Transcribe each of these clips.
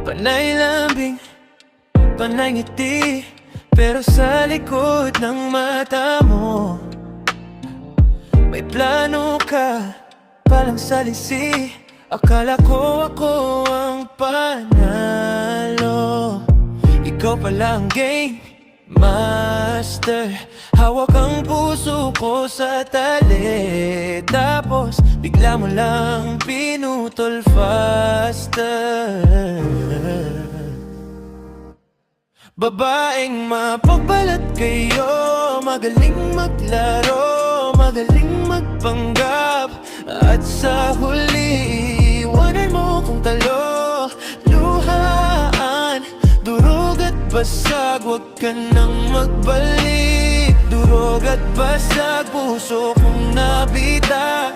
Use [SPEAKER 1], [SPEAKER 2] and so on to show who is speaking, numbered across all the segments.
[SPEAKER 1] Panay lambing, panay ngiti, pero sa likod ng mata mo may plano ka palang salisi. Akala ko ako ang panalo, ikaw pala ang game master. Hawak ang puso ko sa tali, tapos bigla mo lang pinutol faster. Babaeng mapagbalat kayo, magaling maglaro, magaling magpanggap, at sa huli iwanan mo kung talo. Luhaan, durog at basag, huwag ka nang magbalik. Durog at basag, puso kong nabita.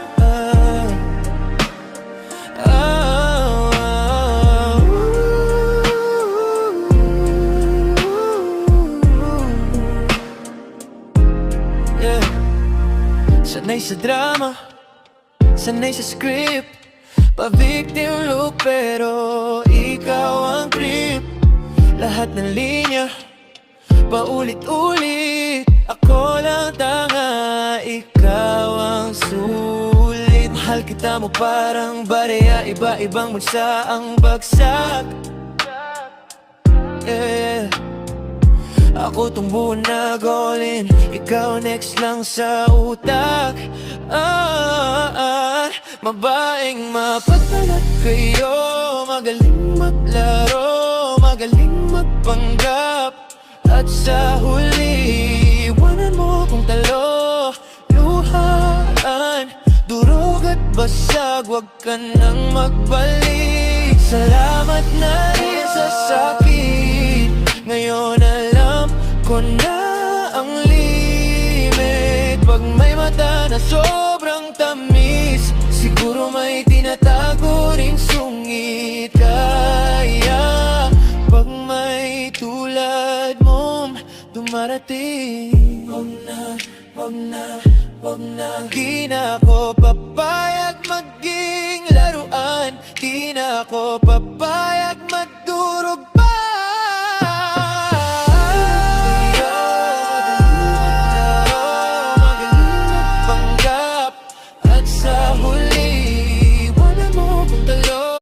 [SPEAKER 1] Sanay sa drama, sanay sa script, pa-victim look pero ikaw ang creep. Lahat ng linya, paulit-ulit, ako lang tanga, ikaw ang sulit. Mahal kita mo parang bareya, iba-ibang bansa ang bagsak. Yeah. Ako tong buwan na golin, ikaw next lang sa utak. Babaeng mapagbalat kayo, magaling maglaro, magaling magpanggap, at sa huli iwanan mo kung talo. Luhaan, durog at basag, huwag ka nang magbalik. Salamat na rin sa sakit, ngayon alam ko na ang limit. Pag may mata na sobrang tamis, siguro may tinatago ring sungit. Kaya pag may tulad mong dumarating, wag na, wag na, wag na. Di na ako papayag maging laruan, di na ako papayag